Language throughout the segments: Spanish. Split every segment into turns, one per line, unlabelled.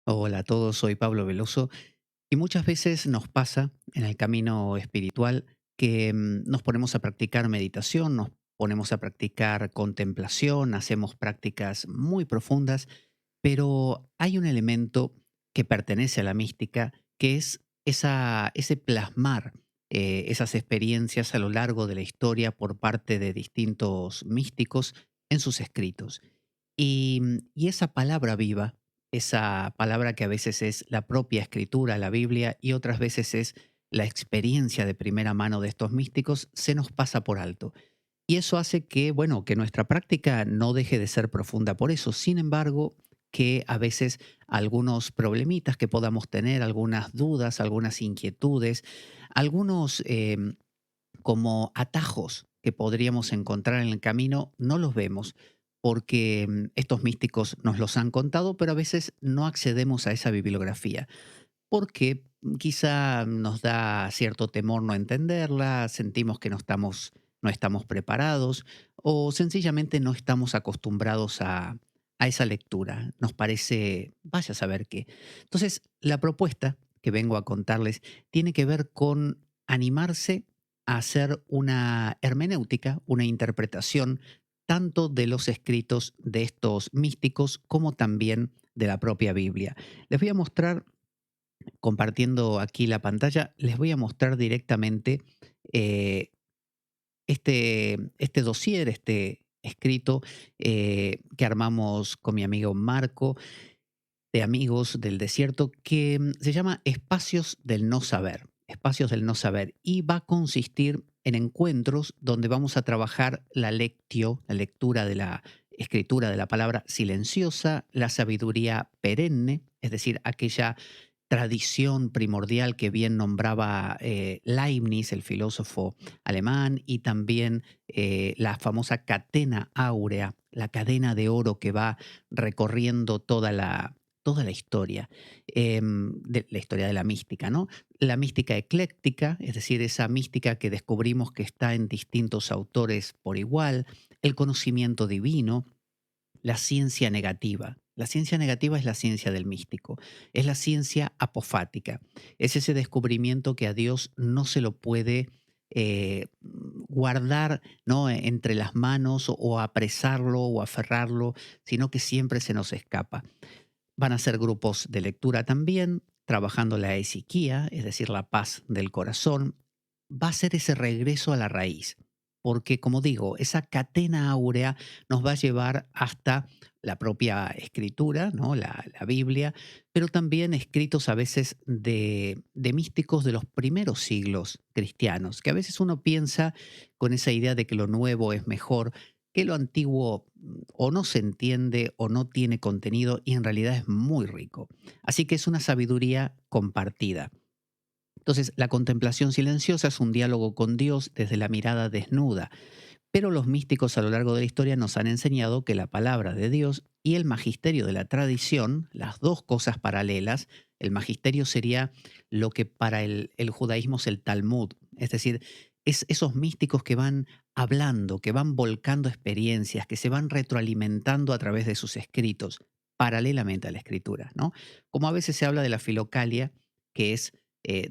Hola a todos, soy Pablo Veloso y muchas veces nos pasa en el camino espiritual que nos ponemos a practicar meditación, nos ponemos a practicar contemplación, hacemos prácticas muy profundas, pero hay un elemento que pertenece a la mística que es ese plasmar esas experiencias a lo largo de la historia por parte de distintos místicos en sus escritos. Y esa palabra viva, esa palabra que a veces es la propia escritura, la Biblia, y otras veces es la experiencia de primera mano de estos místicos, se nos pasa por alto. Y eso hace que, bueno, que nuestra práctica no deje de ser profunda por eso. Sin embargo, que a veces algunos problemitas que podamos tener, algunas dudas, algunas inquietudes, algunos como atajos que podríamos encontrar en el camino, no los vemos porque estos místicos nos los han contado, pero a veces no accedemos a esa bibliografía porque quizá nos da cierto temor no entenderla, sentimos que no estamos preparados o sencillamente no estamos acostumbrados a esa lectura. Nos parece, vaya a saber qué. Entonces, la propuesta que vengo a contarles tiene que ver con animarse a hacer una hermenéutica, una interpretación tanto de los escritos de estos místicos como también de la propia Biblia. Les voy a mostrar compartiendo aquí la pantalla, les voy a mostrar directamente eh, este dossier, este escrito que armamos con mi amigo Marco, de Amigos del Desierto, que se llama Espacios del No Saber. Espacios del No Saber. Y va a consistir en encuentros donde vamos a trabajar la lectio, la lectura de la escritura de la palabra silenciosa, la sabiduría perenne, es decir, aquella tradición primordial que bien nombraba Leibniz, el filósofo alemán, y también la famosa catena áurea, la cadena de oro que va recorriendo toda la historia, de la historia de la mística, ¿no? La mística ecléctica, es decir, esa mística que descubrimos que está en distintos autores por igual, el conocimiento divino, la ciencia negativa. La ciencia negativa es la ciencia del místico, es la ciencia apofática, es ese descubrimiento que a Dios no se lo puede guardar, ¿no? Entre las manos o apresarlo o aferrarlo, sino que siempre se nos escapa. Van a ser grupos de lectura también, trabajando la esiquía, es decir, la paz del corazón. Va a ser ese regreso a la raíz, porque como digo, esa catena áurea nos va a llevar hasta la propia escritura, ¿no? La Biblia, pero también escritos a veces de místicos de los primeros siglos cristianos, que a veces uno piensa con esa idea de que lo nuevo es mejor, que lo antiguo o no se entiende o no tiene contenido y en realidad es muy rico. Así que es una sabiduría compartida. Entonces, la contemplación silenciosa es un diálogo con Dios desde la mirada desnuda, pero los místicos a lo largo de la historia nos han enseñado que la palabra de Dios y el magisterio de la tradición, las dos cosas paralelas, el magisterio sería lo que para el judaísmo es el Talmud, es decir, es esos místicos que van hablando, que van volcando experiencias, que se van retroalimentando a través de sus escritos, paralelamente a la escritura, ¿no? Como a veces se habla de la filocalia, que es,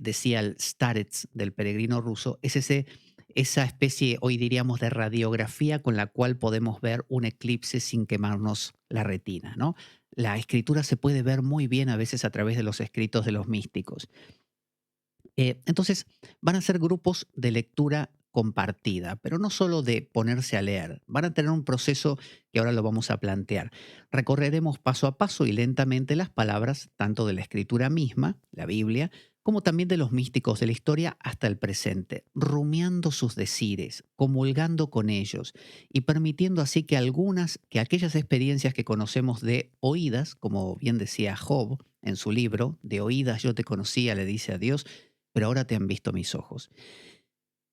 decía el Starets del peregrino ruso, es esa especie, hoy diríamos, de radiografía con la cual podemos ver un eclipse sin quemarnos la retina, ¿no? La escritura se puede ver muy bien a veces a través de los escritos de los místicos. Entonces, van a ser grupos de lectura compartida, pero no solo de ponerse a leer, van a tener un proceso que ahora lo vamos a plantear. Recorreremos paso a paso y lentamente las palabras, tanto de la escritura misma, la Biblia, como también de los místicos de la historia hasta el presente, rumiando sus decires, comulgando con ellos y permitiendo así que aquellas experiencias que conocemos de oídas, como bien decía Job en su libro, de oídas yo te conocía, le dice a Dios, pero ahora te han visto mis ojos.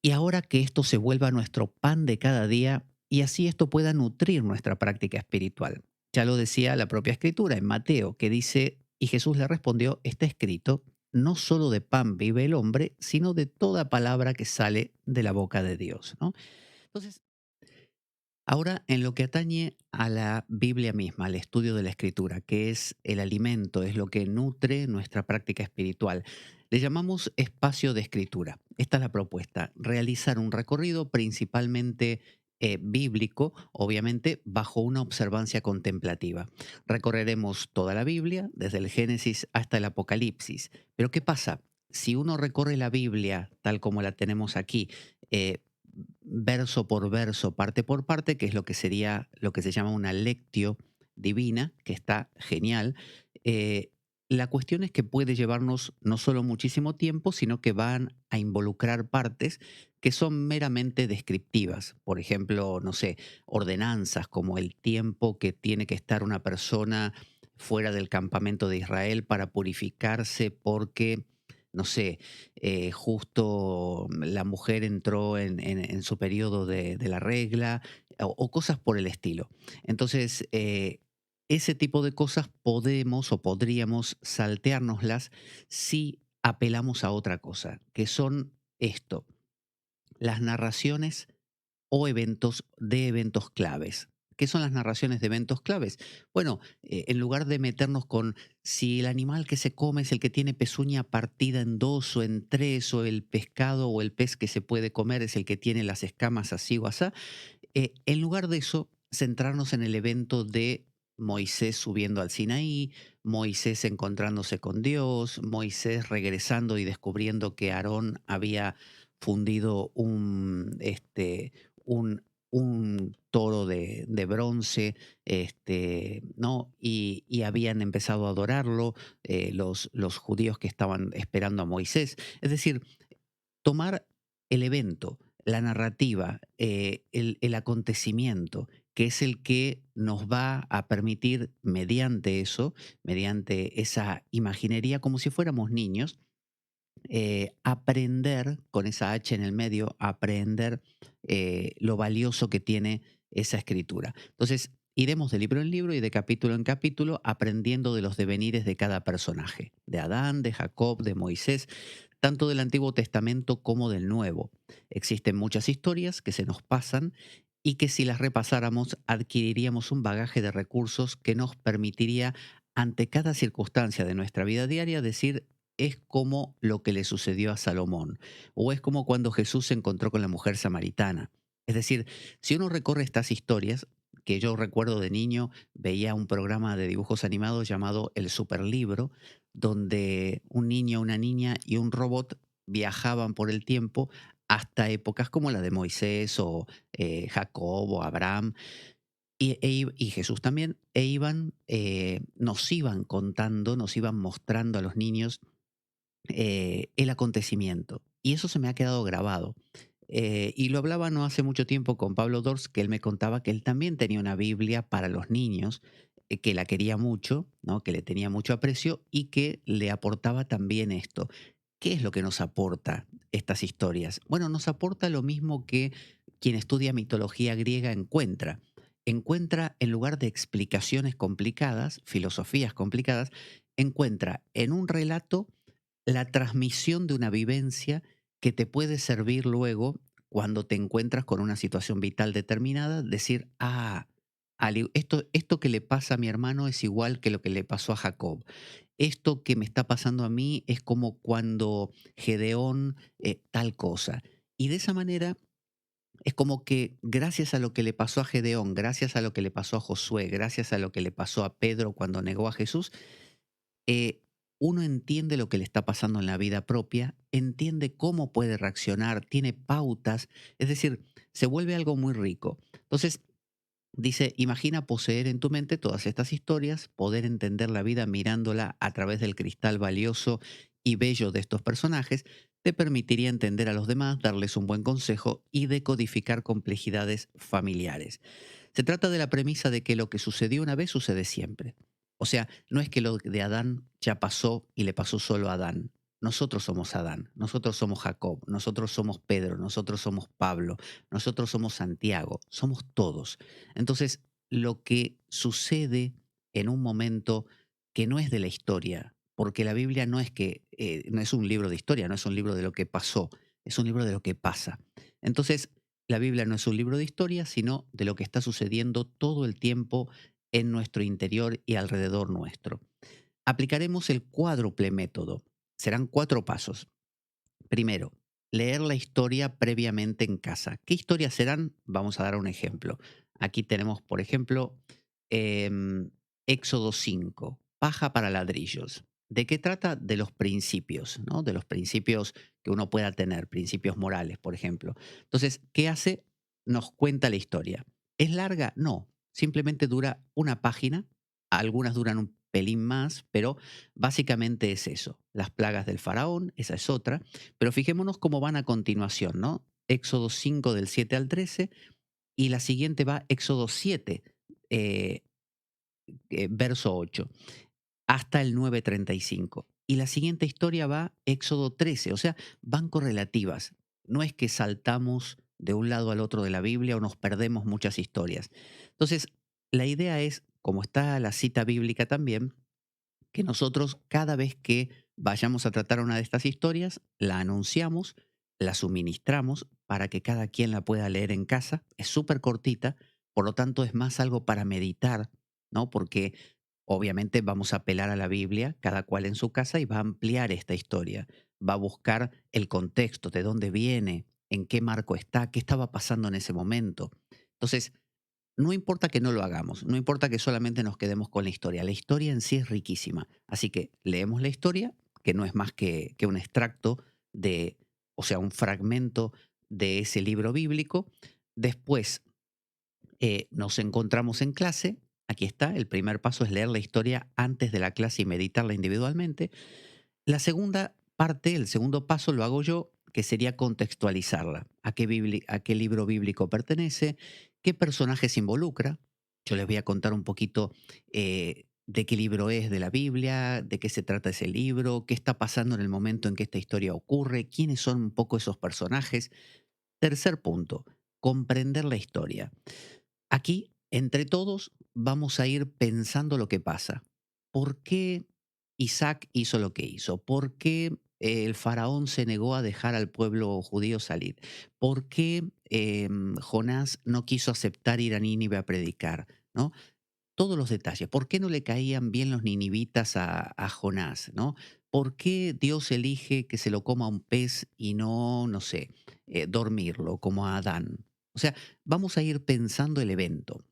Y ahora que esto se vuelva nuestro pan de cada día y así esto pueda nutrir nuestra práctica espiritual. Ya lo decía la propia escritura en Mateo, que dice, y Jesús le respondió, está escrito, no solo de pan vive el hombre, sino de toda palabra que sale de la boca de Dios, ¿no? Entonces, Ahora, en lo que atañe a la Biblia misma, al estudio de la Escritura, que es el alimento, es lo que nutre nuestra práctica espiritual, le llamamos espacio de escritura. Esta es la propuesta, realizar un recorrido principalmente bíblico, obviamente bajo una observancia contemplativa. Recorreremos toda la Biblia, desde el Génesis hasta el Apocalipsis. Pero ¿qué pasa? Si uno recorre la Biblia tal como la tenemos aquí, eh, verso por verso, parte por parte, que es lo que sería lo que se llama una lectio divina, que está genial. Eh, la cuestión es que puede llevarnos no solo muchísimo tiempo, sino que van a involucrar partes que son meramente descriptivas. Por ejemplo, no sé, ordenanzas como el tiempo que tiene que estar una persona fuera del campamento de Israel para purificarse porque, no sé, justo la mujer entró en su periodo de la regla o cosas por el estilo. Entonces, ese tipo de cosas podemos o podríamos salteárnoslas si apelamos a otra cosa, que son esto, las narraciones o eventos de eventos claves. ¿Qué son las narraciones de eventos claves? Bueno, en lugar de meternos con si el animal que se come es el que tiene pezuña partida en dos o en tres, o el pescado o el pez que se puede comer es el que tiene las escamas así o así, en lugar de eso, centrarnos en el evento de Moisés subiendo al Sinaí, Moisés encontrándose con Dios, Moisés regresando y descubriendo que Aarón había fundido un toro de bronce, ¿no? Y habían empezado a adorarlo los judíos que estaban esperando a Moisés. Es decir, tomar el evento, la narrativa, el acontecimiento, que es el que nos va a permitir, mediante eso, mediante esa imaginería, como si fuéramos niños, aprender, con esa H en el medio, aprender lo valioso que tiene esa escritura. Entonces, iremos de libro en libro y de capítulo en capítulo aprendiendo de los devenires de cada personaje, de Adán, de Jacob, de Moisés, tanto del Antiguo Testamento como del Nuevo. Existen muchas historias que se nos pasan y que si las repasáramos adquiriríamos un bagaje de recursos que nos permitiría ante cada circunstancia de nuestra vida diaria decir es como lo que le sucedió a Salomón, o es como cuando Jesús se encontró con la mujer samaritana. Es decir, si uno recorre estas historias, que yo recuerdo de niño, veía un programa de dibujos animados llamado El Superlibro, donde un niño, una niña y un robot viajaban por el tiempo hasta épocas como la de Moisés o Jacob o Abraham y Jesús también, nos iban contando, nos iban mostrando a los niños el acontecimiento. Y eso se me ha quedado grabado. Y lo hablaba no hace mucho tiempo con Pablo Dors, que él me contaba que él también tenía una Biblia para los niños, que la quería mucho, ¿no? Que le tenía mucho aprecio y que le aportaba también esto. ¿Qué es lo que nos aporta estas historias? Bueno, nos aporta lo mismo que quien estudia mitología griega encuentra. Encuentra, en lugar de explicaciones complicadas, filosofías complicadas, encuentra en un relato la transmisión de una vivencia que te puede servir luego cuando te encuentras con una situación vital determinada, decir, esto que le pasa a mi hermano es igual que lo que le pasó a Jacob. Esto que me está pasando a mí es como cuando Gedeón tal cosa. Y de esa manera es como que gracias a lo que le pasó a Gedeón, gracias a lo que le pasó a Josué, gracias a lo que le pasó a Pedro cuando negó a Jesús, eh, uno entiende lo que le está pasando en la vida propia, entiende cómo puede reaccionar, tiene pautas, es decir, se vuelve algo muy rico. Entonces, dice, imagina poseer en tu mente todas estas historias, poder entender la vida mirándola a través del cristal valioso y bello de estos personajes, te permitiría entender a los demás, darles un buen consejo y decodificar complejidades familiares. Se trata de la premisa de que lo que sucedió una vez sucede siempre. O sea, no es que lo de Adán ya pasó y le pasó solo a Adán. Nosotros somos Adán, nosotros somos Jacob, nosotros somos Pedro, nosotros somos Pablo, nosotros somos Santiago, somos todos. Entonces, lo que sucede en un momento que no es de la historia, porque la Biblia no es que no es un libro de historia, no es un libro de lo que pasó, es un libro de lo que pasa. Entonces, La Biblia no es un libro de historia, sino de lo que está sucediendo todo el tiempo en nuestro interior y alrededor nuestro. Aplicaremos el cuádruple método. Serán 4 pasos. Primero, leer la historia previamente en casa. ¿Qué historias serán? Vamos a dar un ejemplo. Aquí tenemos, por ejemplo, em, Éxodo 5, paja para ladrillos. ¿De qué trata? De los principios, ¿no? De los principios que uno pueda tener, principios morales, por ejemplo. Entonces, ¿qué hace? Nos cuenta la historia. ¿Es larga? No. Simplemente dura una página. Algunas duran un pelín más, pero básicamente es eso. Las plagas del faraón, esa es otra. Pero fijémonos cómo van a continuación, ¿no? Éxodo 5 del 7 al 13 y la siguiente va Éxodo 7, eh, verso 8, hasta el 9:35. Y la siguiente historia va Éxodo 13, o sea, van correlativas. No es que saltamos de un lado al otro de la Biblia o nos perdemos muchas historias. Entonces, la idea es, como está la cita bíblica también, que nosotros cada vez que vayamos a tratar una de estas historias, la anunciamos, la suministramos para que cada quien la pueda leer en casa. Es súper cortita, por lo tanto es más algo para meditar, ¿no? Porque obviamente vamos a apelar a la Biblia, cada cual en su casa, y va a ampliar esta historia. Va a buscar el contexto, de dónde viene, en qué marco está, qué estaba pasando en ese momento. Entonces, no importa que no lo hagamos, no importa que solamente nos quedemos con la historia en sí es riquísima. Así que leemos la historia, que no es más que un extracto de, o sea, un fragmento de ese libro bíblico. Después nos encontramos en clase, aquí está, el primer paso es leer la historia antes de la clase y meditarla individualmente. La segunda parte, el segundo paso lo hago yo, que sería contextualizarla. A qué libro bíblico pertenece? ¿Qué personaje se involucra? Yo les voy a contar un poquito de qué libro es de la Biblia, de qué se trata ese libro, qué está pasando en el momento en que esta historia ocurre, quiénes son un poco esos personajes. Tercer punto, comprender la historia. Aquí, entre todos, vamos a ir pensando lo que pasa. ¿Por qué Isaac hizo lo que hizo? ¿Por qué el faraón se negó a dejar al pueblo judío salir? ¿Por qué Jonás no quiso aceptar ir a Nínive a predicar? ¿No? Todos los detalles. ¿Por qué no le caían bien los ninivitas a Jonás? ¿No? ¿Por qué Dios elige que se lo coma un pez y no, no sé, dormirlo como a Adán? O sea, vamos a ir pensando el evento.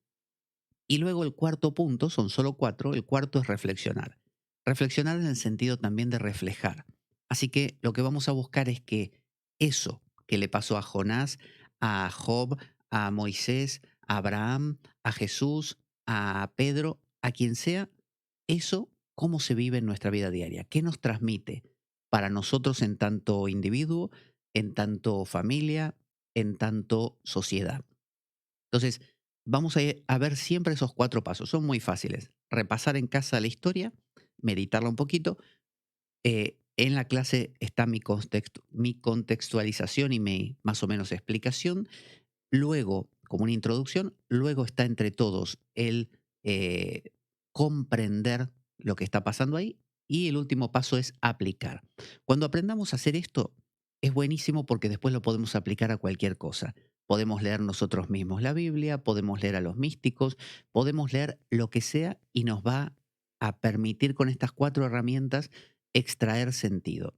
Y luego el cuarto punto, son solo 4, el cuarto es reflexionar. Reflexionar en el sentido también de reflejar. Así que lo que vamos a buscar es que eso que le pasó a Jonás, a Job, a Moisés, a Abraham, a Jesús, a Pedro, a quien sea, eso cómo se vive en nuestra vida diaria, qué nos transmite para nosotros en tanto individuo, en tanto familia, en tanto sociedad. Entonces, vamos a ver siempre esos 4 pasos. Son muy fáciles. Repasar en casa la historia, meditarla un poquito. En la clase está mi contextualización y mi más o menos explicación. Luego, como una introducción, luego está entre todos el comprender lo que está pasando ahí y el último paso es aplicar. Cuando aprendamos a hacer esto, es buenísimo porque después lo podemos aplicar a cualquier cosa. Podemos leer nosotros mismos la Biblia, podemos leer a los místicos, podemos leer lo que sea y nos va a permitir con estas 4 herramientas extraer sentido.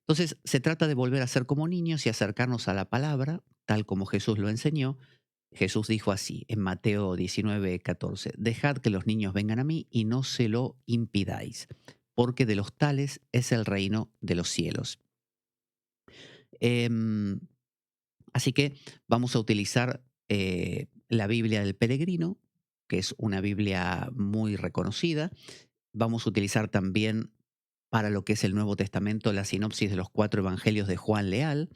Entonces, se trata de volver a ser como niños y acercarnos a la palabra, tal como Jesús lo enseñó. Jesús dijo así en Mateo 19:14, dejad que los niños vengan a mí y no se lo impidáis, porque de los tales es el reino de los cielos. Em, Así que vamos a utilizar la Biblia del Peregrino, que es una Biblia muy reconocida. Vamos a utilizar también para lo que es el Nuevo Testamento la sinopsis de los 4 evangelios de Juan Leal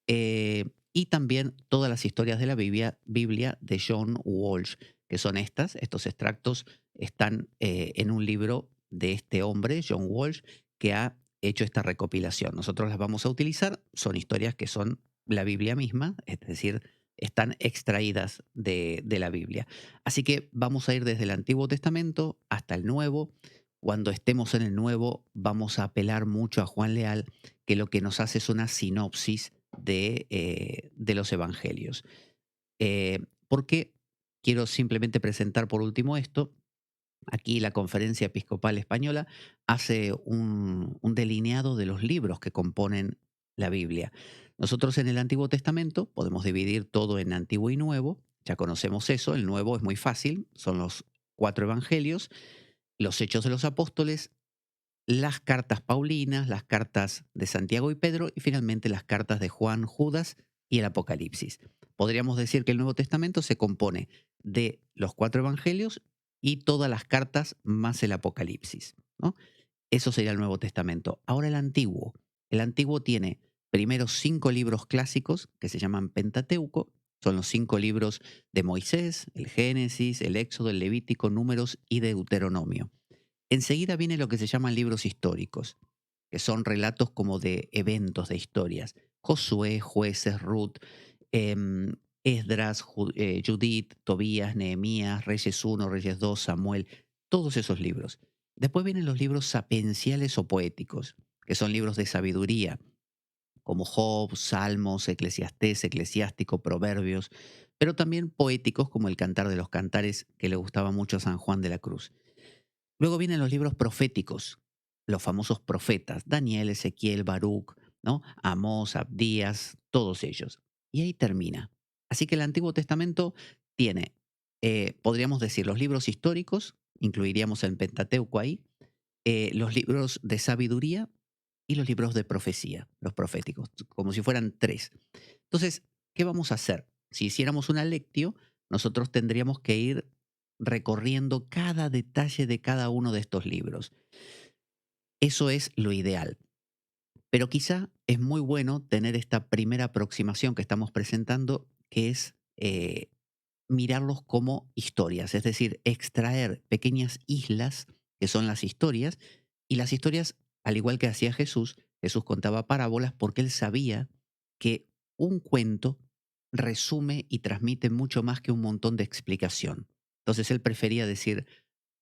y también todas las historias de la Biblia de John Walsh, que son estos extractos están en un libro de este hombre, John Walsh, que ha hecho esta recopilación. Nosotros las vamos a utilizar, son historias que son la Biblia misma, es decir, están extraídas de la Biblia. Así que vamos a ir desde el Antiguo Testamento hasta el Nuevo. Cuando estemos en el Nuevo, vamos a apelar mucho a Juan Leal, que lo que nos hace es una sinopsis de los evangelios. ¿Por qué quiero simplemente presentar por último esto? Aquí la Conferencia Episcopal Española hace un delineado de los libros que componen la Biblia. Nosotros en el Antiguo Testamento podemos dividir todo en Antiguo y Nuevo. Ya conocemos eso. El Nuevo es muy fácil. Son los 4 evangelios, los Hechos de los Apóstoles, las cartas Paulinas, las cartas de Santiago y Pedro y finalmente las cartas de Juan, Judas y el Apocalipsis. Podríamos decir que el Nuevo Testamento se compone de los 4 evangelios y todas las cartas más el Apocalipsis, ¿no? Eso sería el Nuevo Testamento. Ahora el Antiguo. El Antiguo tiene primero 5 libros clásicos que se llaman Pentateuco. Son los 5 libros de Moisés, el Génesis, el Éxodo, el Levítico, Números y Deuteronomio. Enseguida viene lo que se llaman libros históricos, que son relatos como de eventos, de historias. Josué, Jueces, Ruth, em, Esdras, Judith, Tobías, Nehemías, Reyes 1, Reyes 2, Samuel, todos esos libros. Después vienen los libros sapienciales o poéticos, que son libros de sabiduría, como Job, Salmos, Eclesiastés, Eclesiástico, Proverbios, pero también poéticos como el Cantar de los Cantares, que le gustaba mucho a San Juan de la Cruz. Luego vienen los libros proféticos, los famosos profetas, Daniel, Ezequiel, Baruch, ¿no? Amós, Abdías, todos ellos. Y ahí termina. Así que el Antiguo Testamento tiene, podríamos decir, los libros históricos, incluiríamos el Pentateuco ahí, los libros de sabiduría y los libros de profecía, los proféticos, como si fueran 3. Entonces, ¿qué vamos a hacer? Si hiciéramos una lectio, nosotros tendríamos que ir recorriendo cada detalle de cada uno de estos libros. Eso es lo ideal. Pero quizá es muy bueno tener esta primera aproximación que estamos presentando, que es mirarlos como historias, es decir, extraer pequeñas islas que son las historias, y las historias, al igual que hacía Jesús, Jesús contaba parábolas porque él sabía que un cuento resume y transmite mucho más que un montón de explicación. Entonces él prefería decir,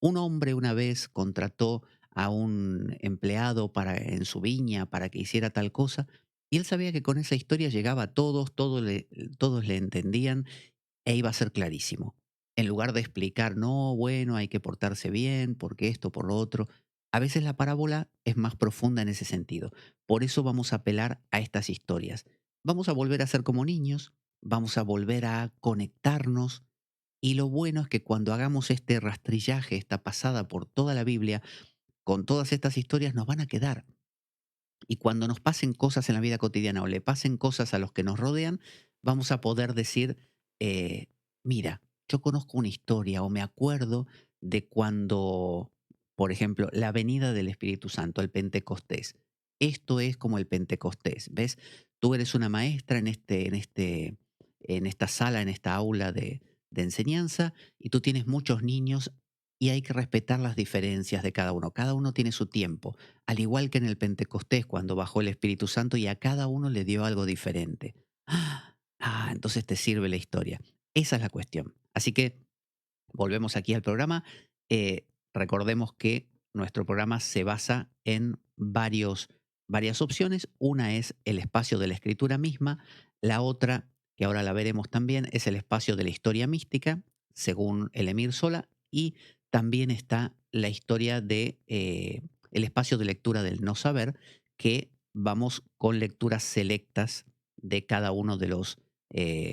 un hombre una vez contrató a un empleado en su viña para que hiciera tal cosa, y él sabía que con esa historia llegaba a todos, todos le entendían e iba a ser clarísimo. En lugar de explicar, no, bueno, hay que portarse bien, porque esto, por lo otro. A veces la parábola es más profunda en ese sentido. Por eso vamos a apelar a estas historias. Vamos a volver a ser como niños, vamos a volver a conectarnos. Y lo bueno es que cuando hagamos este rastrillaje, esta pasada por toda la Biblia, con todas estas historias nos van a quedar. Y cuando nos pasen cosas en la vida cotidiana o le pasen cosas a los que nos rodean, vamos a poder decir, eh, mira, yo conozco una historia o me acuerdo de cuando, por ejemplo, la venida del Espíritu Santo, el Pentecostés. Esto es como el Pentecostés, ¿ves? Tú eres una maestra en esta sala, en esta aula de enseñanza, y tú tienes muchos niños y hay que respetar las diferencias de cada uno. Cada uno tiene su tiempo, al igual que en el Pentecostés, cuando bajó el Espíritu Santo y a cada uno le dio algo diferente. Entonces te sirve la historia. Esa es la cuestión. Así que volvemos aquí al programa. Recordemos que nuestro programa se basa en varias opciones. Una es el espacio de la escritura misma. La otra, que ahora la veremos también, es el espacio de la historia mística, según el Emir Sola. Y también está la historia de el espacio de lectura del no saber, que vamos con lecturas selectas de cada uno de los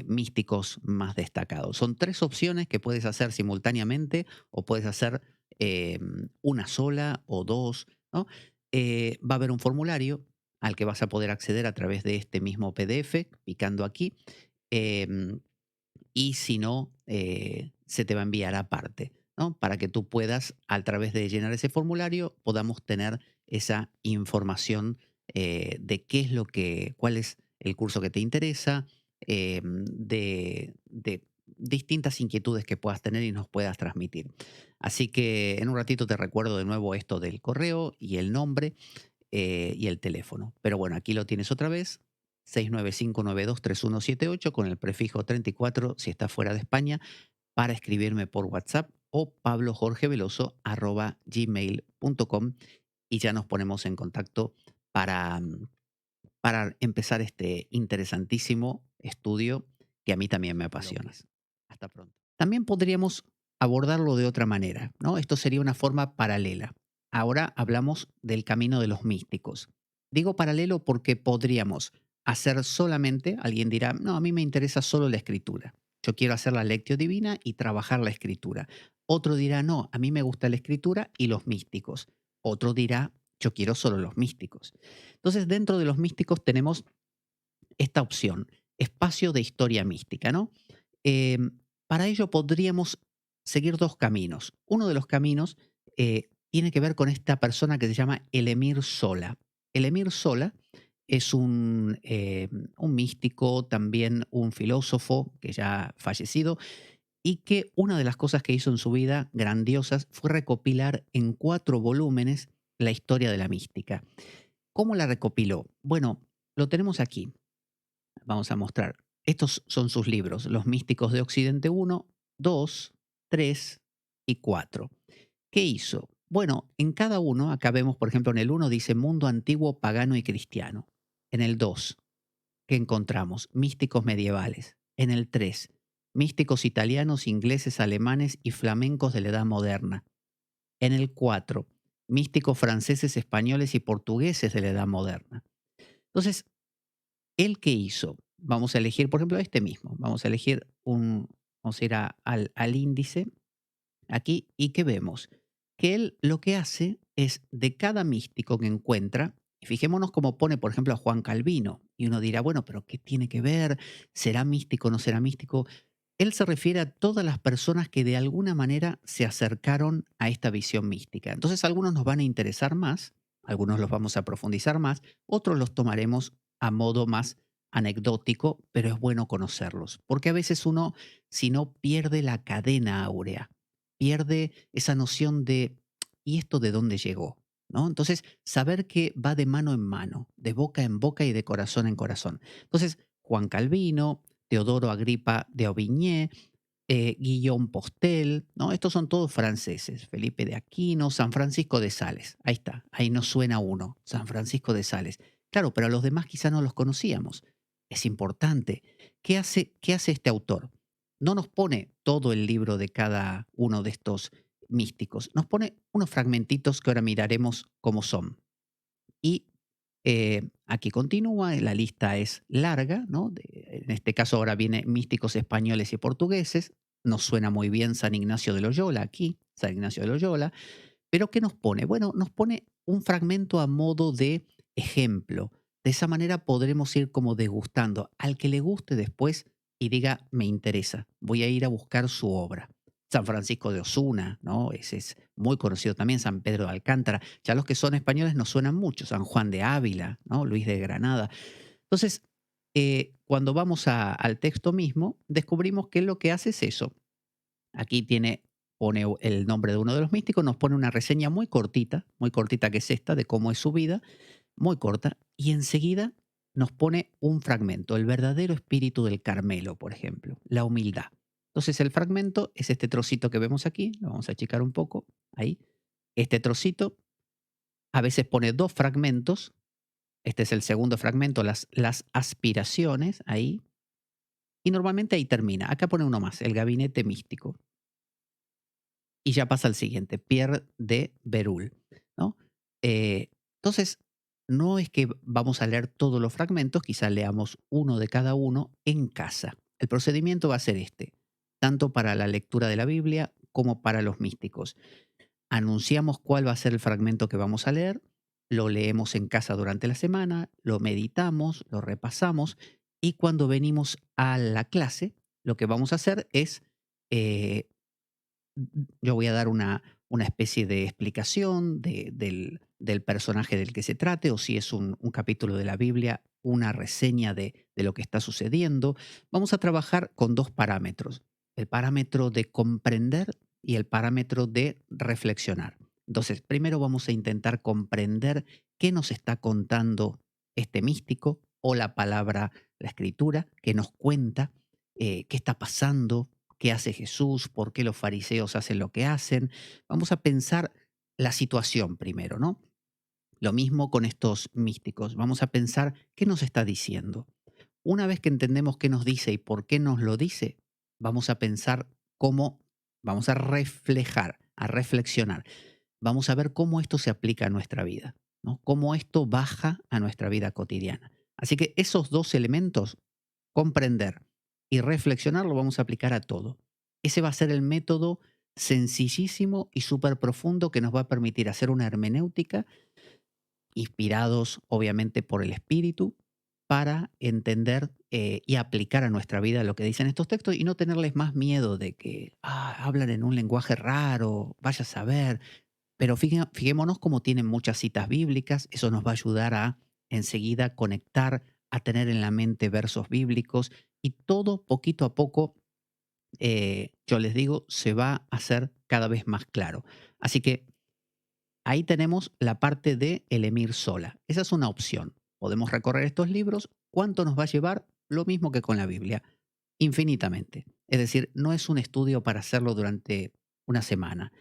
místicos más destacados. Son 3 opciones que puedes hacer simultáneamente o puedes hacer eh, una sola o dos, ¿no? Va a haber un formulario al que vas a poder acceder a través de este mismo PDF, picando aquí, em, y si no, se te va a enviar aparte, ¿no? Para que tú puedas, a través de llenar ese formulario, podamos tener esa información de cuál es el curso que te interesa, de distintas inquietudes que puedas tener y nos puedas transmitir. Así que en un ratito te recuerdo de nuevo esto del correo y el nombre y el teléfono. Pero bueno, aquí lo tienes otra vez, 695923178 con el prefijo 34 si estás fuera de España, para escribirme por WhatsApp o pablojorgeveloso@gmail.com y ya nos ponemos en contacto para, para empezar este interesantísimo estudio que a mí también me
lo
apasiona.
mismo.
Hasta pronto. También podríamos abordarlo de otra manera, ¿no? Esto sería una forma paralela. Ahora hablamos del camino de los místicos. Digo paralelo porque podríamos hacer solamente, alguien dirá, no, a mí me interesa solo la escritura. Yo quiero hacer la lectio divina y trabajar la escritura. Otro dirá, no, a mí me gusta la escritura y los místicos. Otro dirá, yo quiero solo los místicos. Entonces, dentro de los místicos tenemos esta opción, espacio de historia mística, ¿no? Para ello podríamos seguir dos caminos. Uno de los caminos tiene que ver con esta persona que se llama el Emir Sola. El Emir Sola es un místico, también un filósofo que ya ha fallecido y que una de las cosas que hizo en su vida grandiosas fue recopilar en 4 volúmenes la historia de la mística. ¿Cómo la recopiló? Bueno, lo tenemos aquí. Vamos a mostrar. Estos son sus libros, Los Místicos de Occidente uno, 2, 3 y 4. ¿Qué hizo? Bueno, en cada uno, acá vemos, por ejemplo, en el uno dice mundo antiguo, pagano y cristiano. En el 2, ¿qué encontramos? Místicos medievales. En el 3, místicos italianos, ingleses, alemanes y flamencos de la Edad Moderna. En el 4, místicos franceses, españoles y portugueses de la Edad Moderna. Entonces, ¿él qué hizo? Vamos a elegir, por ejemplo, este mismo. Vamos a elegir vamos a ir al índice aquí y ¿qué vemos? Que él lo que hace es de cada místico que encuentra, y fijémonos cómo pone, por ejemplo, a Juan Calvino, y uno dirá, bueno, pero ¿qué tiene que ver? ¿Será místico o no será místico? Él se refiere a todas las personas que de alguna manera se acercaron a esta visión mística. Entonces algunos nos van a interesar más, algunos los vamos a profundizar más, otros los tomaremos a modo más anecdótico, pero es bueno conocerlos, porque a veces uno, si no, pierde la cadena áurea, pierde esa noción de, ¿y esto de dónde llegó? ¿No? Entonces, saber que va de mano en mano, de boca en boca y de corazón en corazón. Entonces, Juan Calvino, Teodoro Agripa de Aubigné, Guillaume Postel, ¿no? Estos son todos franceses. Felipe de Aquino, San Francisco de Sales. Ahí está, ahí nos suena uno, San Francisco de Sales. Claro, pero a los demás quizá no los conocíamos. Es importante. ¿Qué hace este autor? No nos pone todo el libro de cada uno de estos místicos, nos pone unos fragmentitos que ahora miraremos cómo son. Y aquí continúa, la lista es larga, ¿no? En este caso ahora viene místicos españoles y portugueses, nos suena muy bien San Ignacio de Loyola aquí, San Ignacio de Loyola, pero ¿qué nos pone? Bueno, nos pone un fragmento a modo de ejemplo. De esa manera podremos ir como degustando. Al que le guste después y diga, me interesa, voy a ir a buscar su obra. San Francisco de Osuna, ¿no? Ese es muy conocido también, San Pedro de Alcántara. Ya los que son españoles nos suenan mucho, San Juan de Ávila, ¿no? Luis de Granada. Entonces, cuando vamos al texto mismo, descubrimos que lo que hace es eso. Aquí pone el nombre de uno de los místicos, nos pone una reseña muy cortita que es esta, de cómo es su vida, muy corta, y enseguida nos pone un fragmento, el verdadero espíritu del Carmelo, por ejemplo, la humildad. Entonces el fragmento es este trocito que vemos aquí, lo vamos a achicar un poco, ahí. Este trocito a veces pone 2 fragmentos, este es el segundo fragmento, las aspiraciones, ahí, y normalmente ahí termina. Acá pone uno más, el gabinete místico. Y ya pasa al siguiente, Pierre de Berulle, ¿no? Entonces, no es que vamos a leer todos los fragmentos, quizá leamos uno de cada uno en casa. El procedimiento va a ser este, tanto para la lectura de la Biblia como para los místicos. Anunciamos cuál va a ser el fragmento que vamos a leer, lo leemos en casa durante la semana, lo meditamos, lo repasamos y cuando venimos a la clase, lo que vamos a hacer es eh, yo voy a dar una especie de explicación del personaje del que se trate, o si es un capítulo de la Biblia, una reseña de lo que está sucediendo. Vamos a trabajar con 2 parámetros, el parámetro de comprender y el parámetro de reflexionar. Entonces, primero vamos a intentar comprender qué nos está contando este místico o la palabra, la escritura, que nos cuenta qué está pasando, qué hace Jesús, por qué los fariseos hacen lo que hacen. Vamos a pensar la situación primero, ¿no? Lo mismo con estos místicos. Vamos a pensar qué nos está diciendo. Una vez que entendemos qué nos dice y por qué nos lo dice, vamos a pensar cómo, vamos a reflejar, a reflexionar. Vamos a ver cómo esto se aplica a nuestra vida, ¿no? Cómo esto baja a nuestra vida cotidiana. Así que esos dos elementos, comprender y reflexionar, lo vamos a aplicar a todo. Ese va a ser el método sencillísimo y súper profundo que nos va a permitir hacer una hermenéutica inspirados obviamente por el espíritu, para entender y aplicar a nuestra vida lo que dicen estos textos y no tenerles más miedo de que hablan en un lenguaje raro, vaya a saber. Pero fijémonos cómo tienen muchas citas bíblicas, eso nos va a ayudar a enseguida conectar, a tener en la mente versos bíblicos y todo poquito a poco, yo les digo, se va a hacer cada vez más claro. Así que ahí tenemos la parte de el emir sola. Esa es una opción. Podemos recorrer estos libros. ¿Cuánto nos va a llevar? Lo mismo que con la Biblia, infinitamente. Es decir, no es un estudio para hacerlo durante una semana.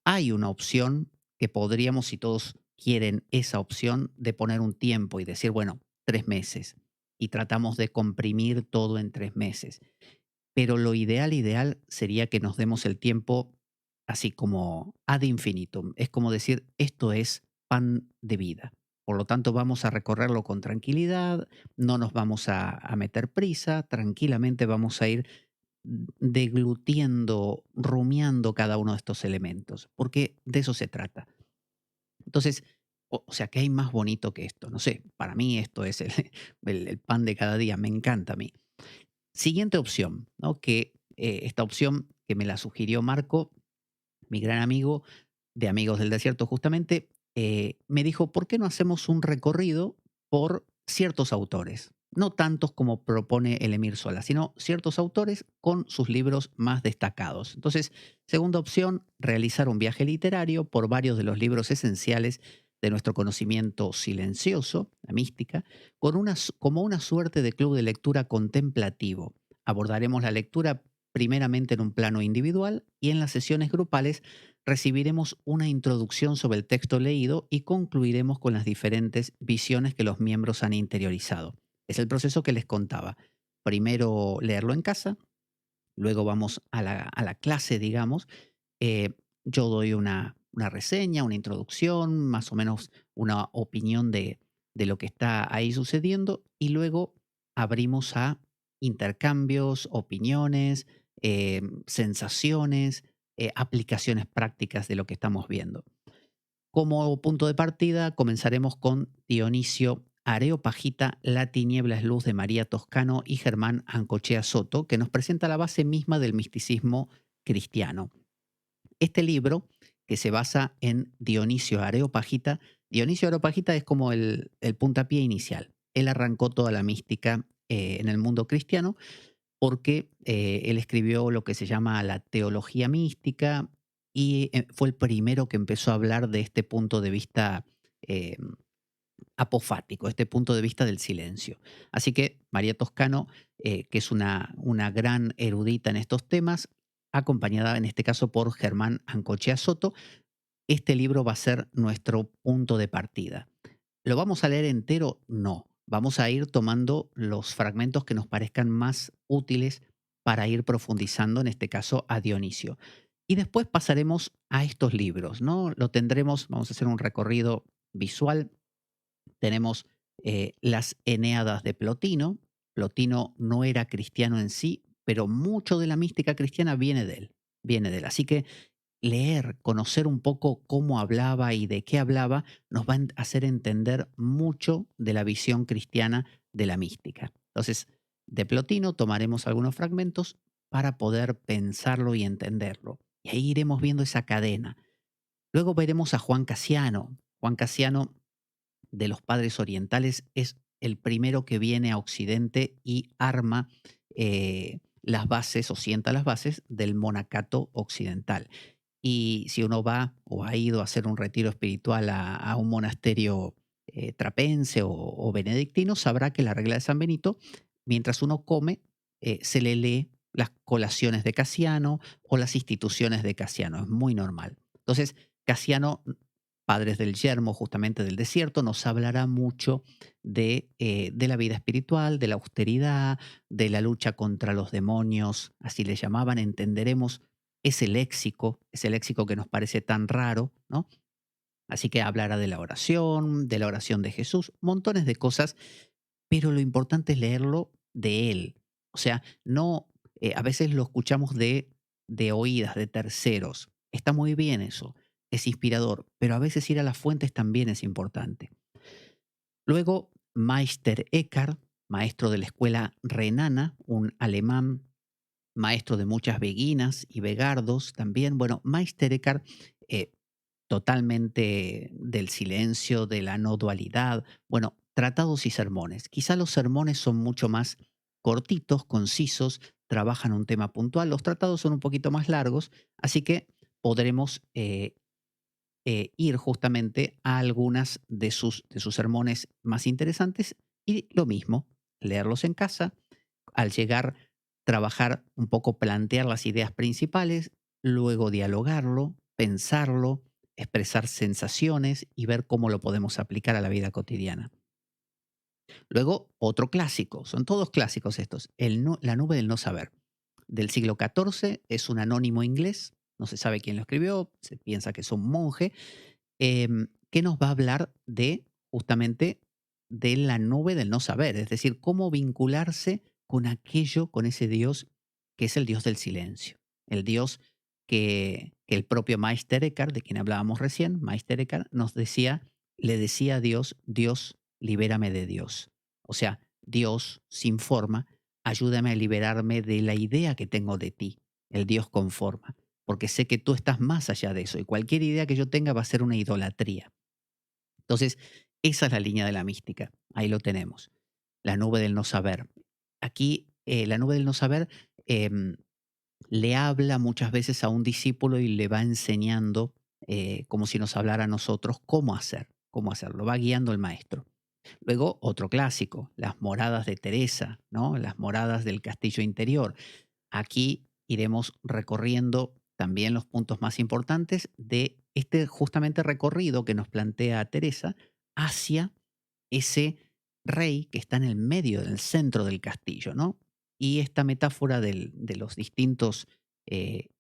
Hay una opción que podríamos, si todos quieren esa opción, de poner un tiempo y decir, bueno, 3 meses. Y tratamos de comprimir todo en 3 meses. Pero lo ideal sería que nos demos el tiempo así como ad infinitum. Es como decir, esto es pan de vida. Por lo tanto, vamos a recorrerlo con tranquilidad, no nos vamos a meter prisa, tranquilamente vamos a ir deglutiendo, rumiando cada uno de estos elementos, porque de eso se trata. Entonces, o sea, ¿qué hay más bonito que esto? No sé, para mí esto es el, el pan de cada día, me encanta a mí. Siguiente opción, ¿no? Que esta opción que me la sugirió Marco, mi gran amigo de Amigos del Desierto justamente, me dijo, ¿por qué no hacemos un recorrido por ciertos autores? No tantos como propone el Emir Sola, sino ciertos autores con sus libros más destacados. Entonces, segunda opción, realizar un viaje literario por varios de los libros esenciales de nuestro conocimiento silencioso, la mística, como una suerte de club de lectura contemplativo. Abordaremos la lectura primeramente en un plano individual y en las sesiones grupales recibiremos una introducción sobre el texto leído y concluiremos con las diferentes visiones que los miembros han interiorizado. Es el proceso que les contaba. Primero leerlo en casa, luego vamos a la clase, digamos. eh, yo doy una reseña, una introducción, más o menos una opinión de lo que está ahí sucediendo y luego abrimos a intercambios, opiniones, sensaciones, aplicaciones prácticas de lo que estamos viendo. Como punto de partida, comenzaremos con Dionisio Areopagita, La tiniebla es luz de María Toscano y Germán Ancochea Soto, que nos presenta la base misma del misticismo cristiano. Este libro, que se basa en Dionisio Areopagita es como el puntapié inicial. Él arrancó toda la mística en el mundo cristiano porque él escribió lo que se llama la teología mística y fue el primero que empezó a hablar de este punto de vista eh, apofático, este punto de vista del silencio. Así que María Toscano, que es una gran erudita en estos temas, acompañada en este caso por Germán Ancochea Soto, este libro va a ser nuestro punto de partida. ¿Lo vamos a leer entero? No. Vamos a ir tomando los fragmentos que nos parezcan más útiles para ir profundizando, en este caso, a Dionisio. Y después pasaremos a estos libros, ¿no? Lo tendremos, vamos a hacer un recorrido visual. Tenemos las Eneadas de Plotino. Plotino no era cristiano en sí, pero mucho de la mística cristiana viene de él. Viene de él. Así que leer, conocer un poco cómo hablaba y de qué hablaba, nos va a hacer entender mucho de la visión cristiana de la mística. Entonces, de Plotino tomaremos algunos fragmentos para poder pensarlo y entenderlo. Y ahí iremos viendo esa cadena. Luego veremos a Juan Casiano. Juan Casiano, de los padres orientales, es el primero que viene a Occidente y arma las bases o sienta las bases del monacato occidental. Y si uno va o ha ido a hacer un retiro espiritual a un monasterio trapense o benedictino, sabrá que la regla de San Benito, mientras uno come, se le lee las colaciones de Casiano o las instituciones de Casiano. Es muy normal. Entonces, Casiano Padres del Yermo, justamente del desierto, nos hablará mucho de la vida espiritual, de la austeridad, de la lucha contra los demonios, así le llamaban. Entenderemos ese léxico que nos parece tan raro, ¿no? Así que hablará de la oración de Jesús, montones de cosas, pero lo importante es leerlo de él. O sea, no, a veces lo escuchamos de oídas, de terceros. Está muy bien eso, es inspirador, pero a veces ir a las fuentes también es importante. Luego, Meister Eckhart, maestro de la escuela renana, un alemán, maestro de muchas beguinas y vegardos también. Bueno, Meister Eckhart, eh, totalmente del silencio, de la no dualidad. Bueno, tratados y sermones. Quizá los sermones son mucho más cortitos, concisos, trabajan un tema puntual. Los tratados son un poquito más largos, así que podremos ir justamente a algunas de sus sermones más interesantes y lo mismo, leerlos en casa, al llegar, trabajar un poco, plantear las ideas principales, luego dialogarlo, pensarlo, expresar sensaciones y ver cómo lo podemos aplicar a la vida cotidiana. Luego, otro clásico, son todos clásicos estos, la nube del no saber. Del siglo XIV, es un anónimo inglés, no se sabe quién lo escribió, se piensa que es un monje, que nos va a hablar de justamente de la nube del no saber, es decir, cómo vincularse con aquello, con ese Dios que es el Dios del silencio, el Dios que el propio Meister Eckhart, de quien hablábamos recién, Meister Eckhart nos decía, le decía a Dios, Dios, libérame de Dios. O sea, Dios sin forma, ayúdame a liberarme de la idea que tengo de ti, el Dios con forma, porque sé que tú estás más allá de eso y cualquier idea que yo tenga va a ser una idolatría. Entonces, esa es la línea de la mística. Ahí lo tenemos. La nube del no saber. Aquí, la nube del no saber em, le habla muchas veces a un discípulo y le va enseñando, como si nos hablara a nosotros, cómo hacer, cómo hacerlo. Va guiando el maestro. Luego, otro clásico, las moradas de Teresa, ¿no? Las moradas del castillo interior. Aquí iremos recorriendo también los puntos más importantes de este justamente recorrido que nos plantea Teresa hacia ese rey que está en el medio, en el centro del castillo, ¿no? Y esta metáfora de los distintos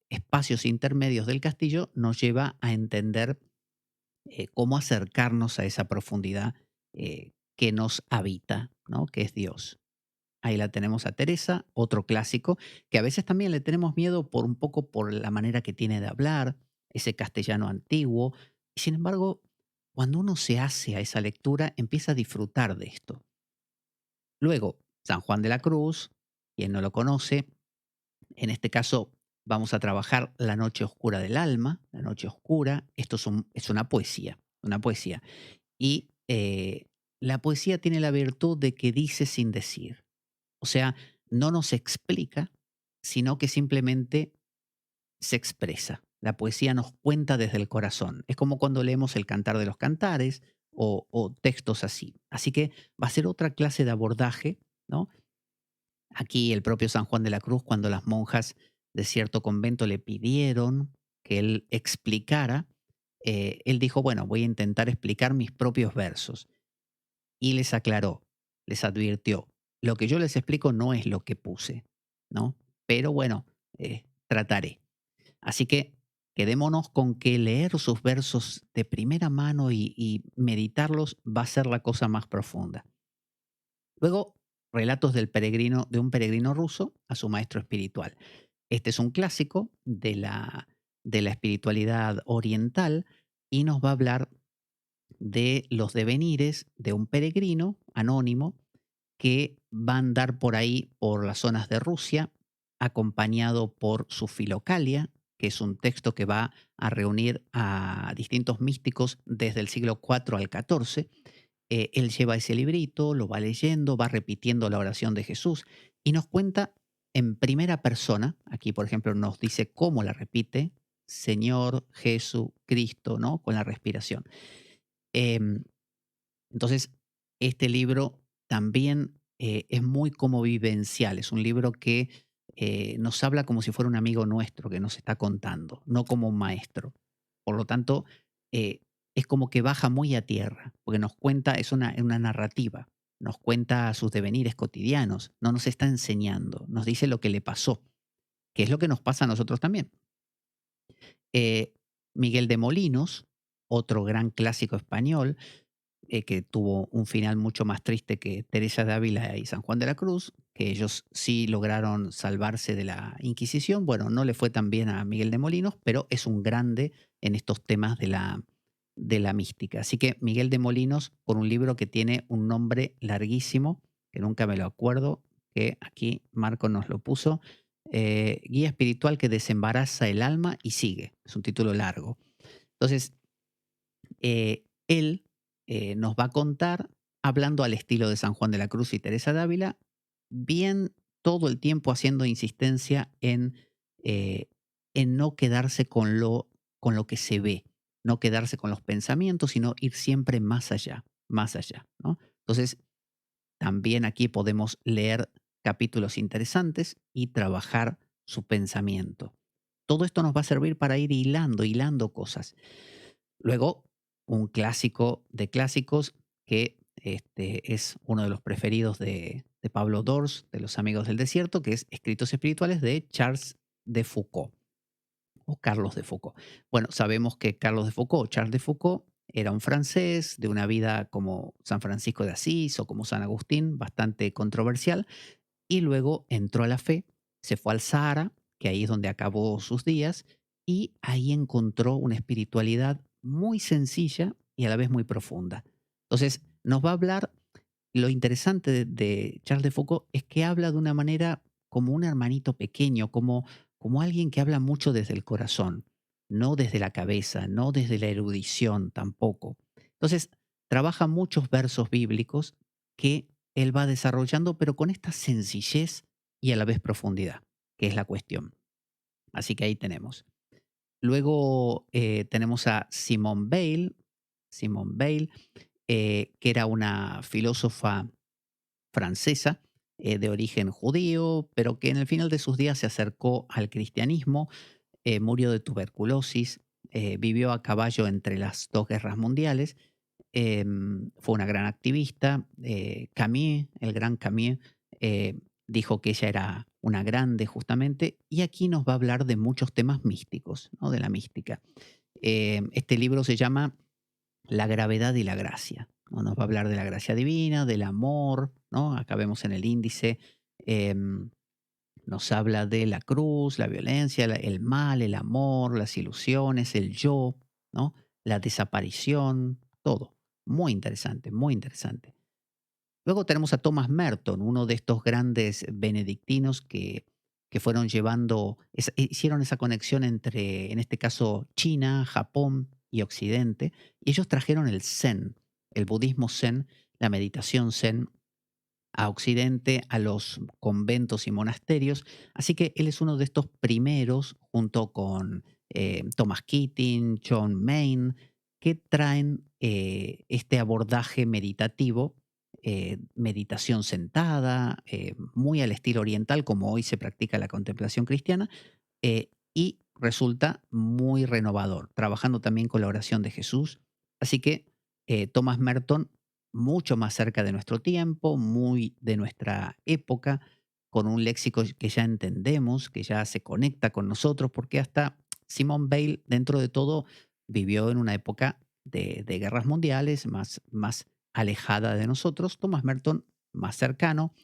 espacios intermedios del castillo nos lleva a entender cómo acercarnos a esa profundidad que nos habita, ¿no? Que es Dios. Ahí la tenemos a Teresa, otro clásico, que a veces también le tenemos miedo por un poco por la manera que tiene de hablar, ese castellano antiguo. Y sin embargo, cuando uno se hace a esa lectura, empieza a disfrutar de esto. Luego, San Juan de la Cruz, quien no lo conoce, en este caso vamos a trabajar La noche oscura del alma, La noche oscura. Esto es una poesía, una poesía. Y la poesía tiene la virtud de que dice sin decir. O sea, no nos explica, sino que simplemente se expresa. La poesía nos cuenta desde el corazón. Es como cuando leemos el Cantar de los Cantares o textos así. Así que va a ser otra clase de abordaje, ¿no? Aquí el propio San Juan de la Cruz, cuando las monjas de cierto convento le pidieron que él explicara, él dijo, bueno, voy a intentar explicar mis propios versos. Y les aclaró, les advirtió, lo que yo les explico no es lo que puse, ¿no? Pero bueno, trataré. Así que quedémonos con que leer sus versos de primera mano y meditarlos va a ser la cosa más profunda. Luego, relatos de un peregrino ruso a su maestro espiritual. Este es un clásico de la espiritualidad oriental y nos va a hablar de los devenires de un peregrino anónimo que va a andar por ahí, por las zonas de Rusia, acompañado por su Filocalia, que es un texto que va a reunir a distintos místicos desde el siglo IV al XIV. Él lleva ese librito, lo va leyendo, va repitiendo la oración de Jesús y nos cuenta en primera persona, aquí por ejemplo nos dice cómo la repite, Señor Jesucristo, ¿no? Con la respiración. Em, entonces, este libro también es muy como vivencial, es un libro que nos habla como si fuera un amigo nuestro que nos está contando, no como un maestro. Por lo tanto, eh, es como que baja muy a tierra, porque nos cuenta, es una narrativa, nos cuenta sus devenires cotidianos, no nos está enseñando, nos dice lo que le pasó, que es lo que nos pasa a nosotros también. Eh, Miguel de Molinos, otro gran clásico español, que tuvo un final mucho más triste que Teresa de Ávila y San Juan de la Cruz, que ellos sí lograron salvarse de la Inquisición. Bueno, no le fue tan bien a Miguel de Molinos, pero es un grande en estos temas de la mística. Así que Miguel de Molinos, por un libro que tiene un nombre larguísimo, que nunca me lo acuerdo, que aquí Marco nos lo puso, Guía espiritual que desembaraza el alma y sigue. Es un título largo. Entonces, él nos va a contar, hablando al estilo de San Juan de la Cruz y Teresa de Ávila, bien todo el tiempo haciendo insistencia eh, en no quedarse con lo que se ve, no quedarse con los pensamientos, sino ir siempre más allá, ¿no? Entonces, también aquí podemos leer capítulos interesantes y trabajar su pensamiento. Todo esto nos va a servir para ir hilando cosas. Luego, un clásico de clásicos que es uno de los preferidos de Pablo Dors, de los Amigos del Desierto, que es Escritos Espirituales de Charles de Foucault o Carlos de Foucault. Bueno, sabemos que Carlos de Foucault, Charles de Foucault, era un francés de una vida como San Francisco de Asís o como San Agustín, bastante controversial, y luego entró a la fe, se fue al Sahara, que ahí es donde acabó sus días, y ahí encontró una espiritualidad muy sencilla y a la vez muy profunda. Entonces, nos va a hablar, lo interesante de Charles de Foucault es que habla de una manera como un hermanito pequeño, como alguien que habla mucho desde el corazón, no desde la cabeza, no desde la erudición tampoco. Entonces, trabaja muchos versos bíblicos que él va desarrollando, pero con esta sencillez y a la vez profundidad, que es la cuestión. Así que ahí tenemos. Luego tenemos a Simone Weil, que era una filósofa francesa de origen judío, pero que en el final de sus días se acercó al cristianismo, murió de tuberculosis, vivió a caballo entre las dos guerras mundiales. Fue una gran activista. Camus, el gran Camus, dijo que ella era una grande justamente, y aquí nos va a hablar de muchos temas místicos, ¿no? De la mística. Este libro se llama La gravedad y la gracia, ¿no? Nos va a hablar de la gracia divina, del amor, ¿no? Acá vemos en el índice, em, nos habla de la cruz, la violencia, el mal, el amor, las ilusiones, el yo, ¿no? La desaparición, todo. Muy interesante, muy interesante. Luego tenemos a Thomas Merton, uno de estos grandes benedictinos que fueron llevando, hicieron esa conexión entre, en este caso, China, Japón y Occidente, y ellos trajeron el Zen, el budismo Zen, la meditación Zen a Occidente, a los conventos y monasterios. Así que él es uno de estos primeros, junto con Thomas Keating, John Main, que traen este abordaje meditativo, meditación sentada, muy al estilo oriental, como hoy se practica la contemplación cristiana, y resulta muy renovador, trabajando también con la oración de Jesús. Así que Thomas Merton, mucho más cerca de nuestro tiempo, muy de nuestra época, con un léxico que ya entendemos, que ya se conecta con nosotros, porque hasta Simone Weil, dentro de todo, vivió en una época de guerras mundiales, más alejada de nosotros. Thomas Merton, más cercano.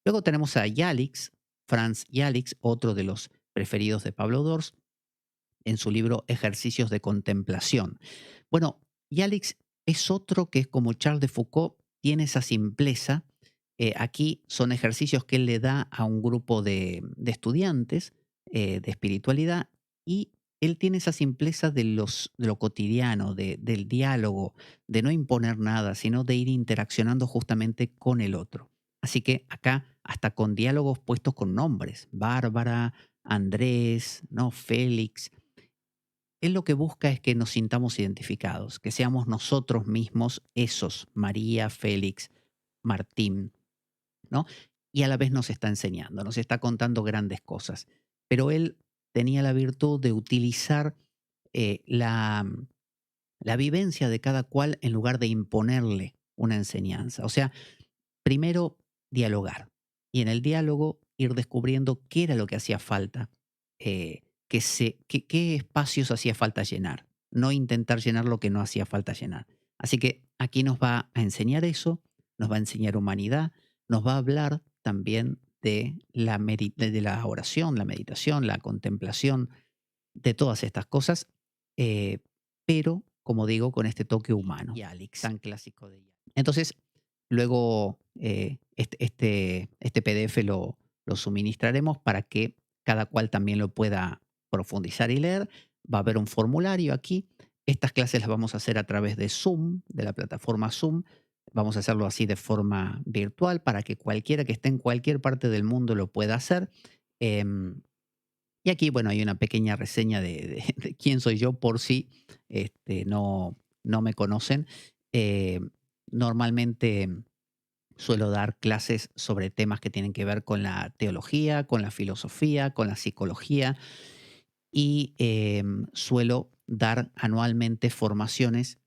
Luego tenemos a Yalix, Franz Yalix, otro de los preferidos de Pablo Dors, en su libro Ejercicios de Contemplación. Bueno, Yalix es otro que es como Charles de Foucault, tiene esa simpleza. Aquí son ejercicios que él le da a un grupo de estudiantes de espiritualidad, y él tiene esa simpleza de lo cotidiano, del diálogo, de no imponer nada, sino de ir interaccionando justamente con el otro. Así que acá, hasta con diálogos puestos con nombres, Bárbara, Andrés, ¿no? Félix, él lo que busca es que nos sintamos identificados, que seamos nosotros mismos esos, María, Félix, Martín, ¿no? Y a la vez nos está enseñando, nos está contando grandes cosas. Pero él tenía la virtud de utilizar la la vivencia de cada cual en lugar de imponerle una enseñanza. O sea, primero dialogar y en el diálogo ir descubriendo qué era lo que hacía falta, qué espacios hacía falta llenar, no intentar llenar lo que no hacía falta llenar. Así que aquí nos va a enseñar eso, nos va a enseñar humanidad, nos va a hablar también de la oración, la meditación, la contemplación, de todas estas cosas, eh, pero, como digo, con este toque humano,
Yalix.
tan clásico de ella. Entonces, luego este PDF lo suministraremos para que cada cual también lo pueda profundizar y leer. Va a haber un formulario aquí. Estas clases las vamos a hacer a través de Zoom, de la plataforma Zoom. Vamos a hacerlo así de forma virtual para que cualquiera que esté en cualquier parte del mundo lo pueda hacer. Em, y aquí, bueno, hay una pequeña reseña de quién soy yo por si no me conocen. Eh, Normalmente suelo dar clases sobre temas que tienen que ver con la teología, con la filosofía, con la psicología y suelo dar anualmente formaciones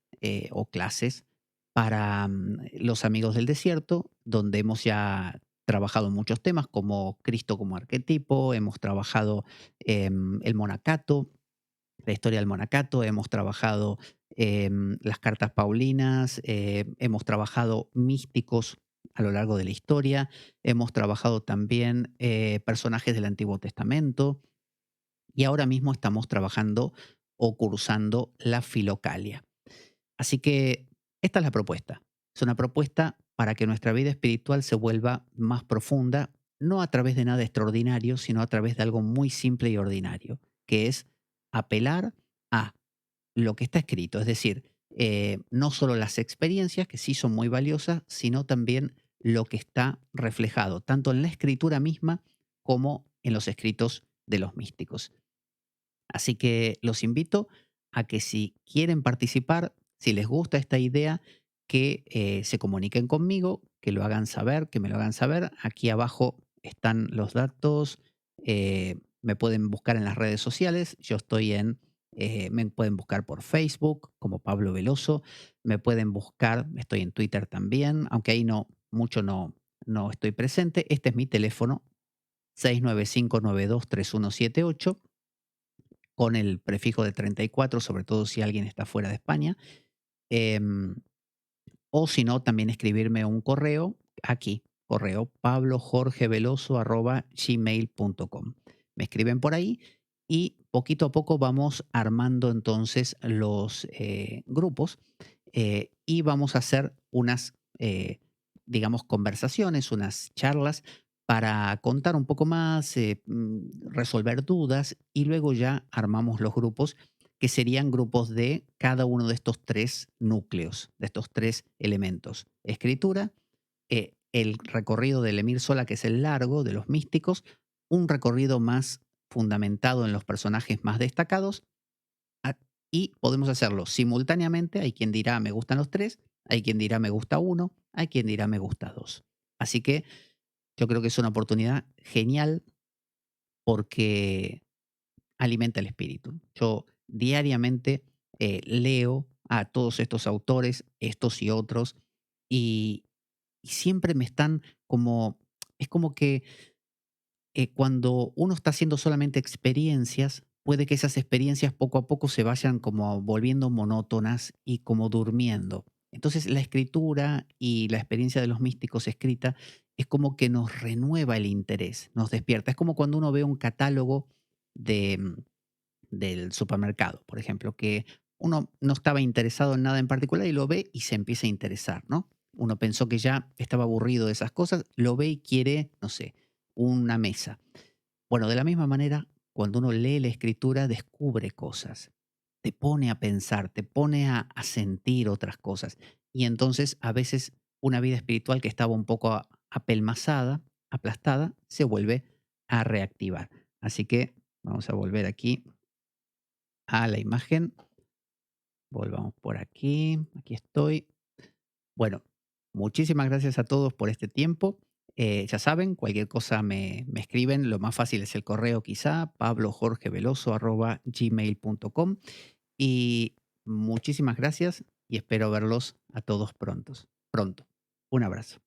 o clases para los amigos del desierto, donde hemos ya trabajado muchos temas como Cristo como arquetipo, hemos trabajado el monacato, la historia del monacato, hemos trabajado las cartas paulinas, hemos trabajado místicos a lo largo de la historia, hemos trabajado también personajes del Antiguo Testamento, y ahora mismo estamos trabajando o cursando la filocalia. Así que esta es la propuesta. Es una propuesta para que nuestra vida espiritual se vuelva más profunda, no a través de nada extraordinario, sino a través de algo muy simple y ordinario, que es apelar a lo que está escrito. Es decir, no solo las experiencias, que sí son muy valiosas, sino también lo que está reflejado, tanto en la escritura misma como en los escritos de los místicos. Así que los invito a que si quieren participar, si les gusta esta idea, que se comuniquen conmigo, que lo hagan saber, que me lo hagan saber. Aquí abajo están los datos. Me pueden buscar en las redes sociales. Me pueden buscar por Facebook como Pablo Veloso. Me pueden buscar, estoy en Twitter también, aunque ahí no estoy presente. Este es mi teléfono, 695923178 con el prefijo de 34, sobre todo si alguien está fuera de España. Em, o si no, también escribirme un correo aquí, correo pablojorgeveloso@gmail.com. Me escriben por ahí y poquito a poco vamos armando entonces los grupos y vamos a hacer unas, digamos, conversaciones, unas charlas para contar un poco más, resolver dudas y luego ya armamos los grupos que serían grupos de cada uno de estos tres núcleos, de estos tres elementos. Escritura, el recorrido del Emir Sola, que es el largo de los místicos, un recorrido más fundamentado en los personajes más destacados, a- y podemos hacerlo simultáneamente. Hay quien dirá me gustan los tres, hay quien dirá me gusta uno, hay quien dirá me gusta dos. Así que yo creo que es una oportunidad genial porque alimenta el espíritu. Yo diariamente leo a todos estos autores, estos y otros, y, y siempre me están como, es como que cuando uno está haciendo solamente experiencias, puede que esas experiencias poco a poco se vayan como volviendo monótonas y como durmiendo. Entonces la escritura y la experiencia de los místicos escrita es como que nos renueva el interés, nos despierta. Es como cuando uno ve un catálogo de, del supermercado, por ejemplo, que uno no estaba interesado en nada en particular y lo ve y se empieza a interesar, ¿no? Uno pensó que ya estaba aburrido de esas cosas, lo ve y quiere, no sé, una mesa. Bueno, de la misma manera, cuando uno lee la escritura, descubre cosas, te pone a pensar, te pone a sentir otras cosas. Y entonces, a veces, una vida espiritual que estaba un poco apelmazada, aplastada, se vuelve a reactivar. Así que vamos a volver aquí a la imagen. Volvamos por aquí. Aquí estoy. Bueno, muchísimas gracias a todos por este tiempo. Ya saben, cualquier cosa me escriben. Lo más fácil es el correo quizá, pablojorgeveloso@gmail.com. Y Muchísimas gracias y espero verlos a todos pronto. Un abrazo.